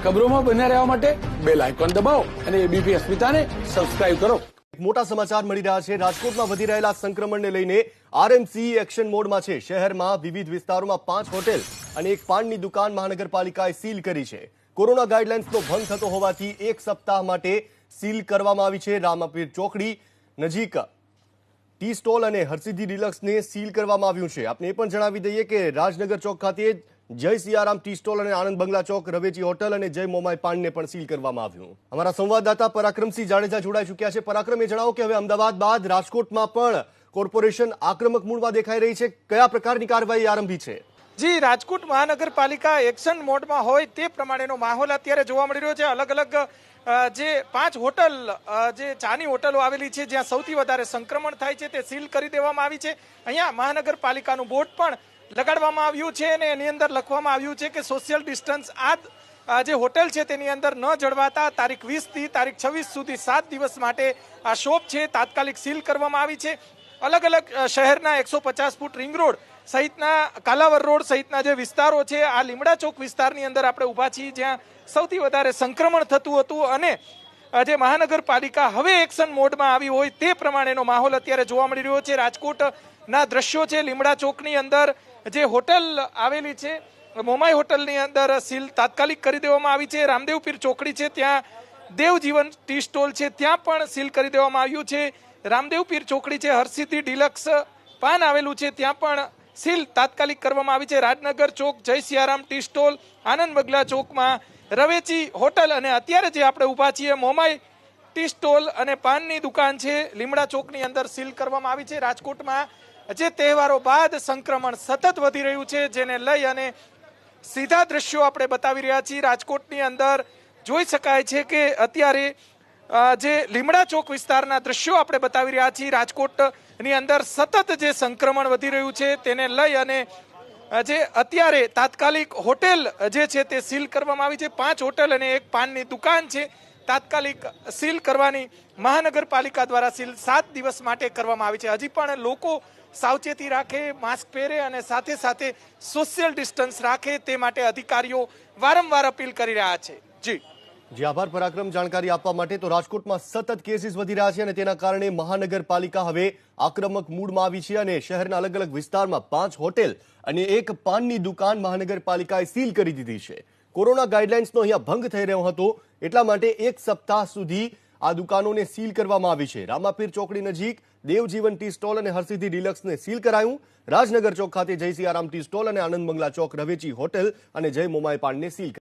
ખબરોમાં બન્યા રહેવા માટે બેલ આઇકોન દબાવો અને એબીપી અસ્મિતાને સબસ્ક્રાઇબ કરો। મોટા સમાચાર મળી રહ્યા છે। રાજકોટમાં વધી રહેલા સંક્રમણને લઈને આરએમસી એક્શન મોડમાં છે। શહેરમાં વિવિધ વિસ્તારોમાં 5 હોટેલ અને એક પાનની દુકાન મહાનગરપાલિકાએ સીલ કરી છે। કોરોના ગાઈડલાઇન્સનો ભંગ થતો હોવાથી એક સપ્તાહ માટે સીલ કરવામાં આવી છે। રામાપીર ચોકડી નજીક ટી સ્ટોલ અને હરસિદ્ધિ ડિલક્સને સીલ કરવામાં આવ્યું છે। આપને એ પણ જણાવી દઈએ કે રાજનગર ચોક ખાતે જય સિયારામ ટી સ્ટોલ અને આનંદ બંગલા ચોક રવેચી હોટલ અને જય મોમાઈ પાનને પણ સીલ કરવામાં આવ્યું। અમારા સંવાદદાતા પરાક્રમસિંહ જાડેજા જોડાઈ ચૂક્યા છે। પરાક્રમ, એ જણાવો કે હવે અમદાવાદ બાદ રાજકોટમાં પણ કોર્પોરેશન આક્રમક મૂડમાં દેખાઈ રહી છે। કયા પ્રકારની કાર્યવાહી આરંભી છે? જી, રાજકોટ મહાનગરપાલિકા એક્શન મોડમાં હોય તે પ્રમાણેનો માહોલ અત્યારે જોવા મળી રહ્યો છે। અલગ અલગ જે 5 હોટલ, જે ચાની હોટલો આવેલી છે જ્યાં સૌથી વધારે સંક્રમણ થાય છે તે સીલ કરી દેવામાં આવી છે। અહીંયા મહાનગરપાલિકાનું બોર્ડ પણ લગાડવામાં આવ્યું છે અને એની અંદર લખવામાં આવ્યું છે કે સોશિયલ ડિસ્ટન્સ આ જે હોટેલ છે તેની અંદર ન જળવાતા તારીખ 20 થી તારીખ 26 સુધી 7 દિવસ માટે આ શોપ છે તાત્કાલિક સીલ કરવામાં આવી છે। અલગ અલગ શહેરના 150 ફૂટ રિંગ રોડ સહિતના કાલાવર રોડ સહિતના જે વિસ્તારો છે, આ લીમડા ચોક વિસ્તારની અંદર આપણે ઊભા છીએ જ્યાં સૌથી વધારે સંક્રમણ થતું હતું અને જે મહાનગરપાલિકા હવે એક્શન મોડમાં આવી હોય તે પ્રમાણેનો માહોલ અત્યારે જોવા મળી રહ્યો છે। રાજકોટના દ્રશ્યો છે। લીમડા ચોકની અંદર જે હોટલ આવેલી છે મોમાઈ હોટલની અંદર સીલ તાત્કાલિક કરી દેવામાં આવી છે। રામદેવપીર ચોકડી છે ત્યાં દેવજીવન ટી સ્ટોલ છે ત્યાં પણ સીલ કરી દેવામાં આવ્યું છે। રામદેવપીર ચોકડી છે હરસિદ્ધિ ડિલક્સ પાન આવેલું છે ત્યાં પણ સીલ તાત્કાલિક કરવામાં આવી છે। રાજનગર ચોક જય સિયારામ ટી સ્ટોલ, આનંદ બંગલા ચોકમાં રવેચી હોટલ અને અત્યારે જે આપણે ઊભા છીએ મોમાઈ ટી સ્ટોલ અને પાનની દુકાન છે લીમડા ચોકની અંદર સીલ કરવામાં આવી છે। રાજકોટમાં જે તહેવારો બાદ સંક્રમણ સતત વધી રહ્યું છે જેને લઈ અને સીધા દ્રશ્યો આપણે બતાવી રહ્યા છીએ। રાજકોટની અંદર જોઈ શકાય છે કે અત્યારે જે લીમડા ચોક વિસ્તારના દ્રશ્યો આપણે બતાવી રહ્યા છીએ। રાજકોટની અંદર સતત જે સંક્રમણ વધી રહ્યું છે તેને લઈ અને જે અત્યારે તાત્કાલિક હોટેલ જે છે તે સીલ કરવામાં આવી છે। 5 હોટેલ અને એક પાનની દુકાન છે તાત્કાલિક સીલ કરવાની મહાનગરપાલિકા દ્વારા સીલ 7 દિવસ માટે કરવામાં આવી છે। હજી પણ લોકો સાવચેતી રાખે, માસ્ક પહેરે અને સાથે સાથે સોશિયલ ડિસ્ટન્સ રાખે તે માટે અધિકારીઓ વારંવાર અપીલ કરી રહ્યા છે। જી આભાર પરાક્રમ, જાણકારી આપવા માટે। તો રાજકોટમાં સતત કેસીસ વધી રહ્યા છે અને તેના કારણે મહાનગરપાલિકા હવે આક્રમક મૂડમાં આવી છે અને શહેરના અલગ અલગ વિસ્તારમાં 5 હોટેલ અને એક પાનની દુકાન મહાનગરપાલિકાએ સીલ કરી દીધી છે। કોરોના ગાઈડલાઇન્સનો અહીંયા ભંગ થઈ રહ્યો હતો એટલા માટે એક સપ્તાહ સુધી આ દુકાનોને સીલ કરવામાં આવી છે। રામાપીર ચોકડી નજીક દેવજીવન ટી સ્ટોલ અને હરસિદ્ધિ ડિલક્સને સીલ કરાયું। રાજનગર ચોક ખાતે જય સિયારામ ટી સ્ટોલ અને આનંદ બંગલા ચોક રવેચી હોટેલ અને જય મોમાઈ પાનને સીલ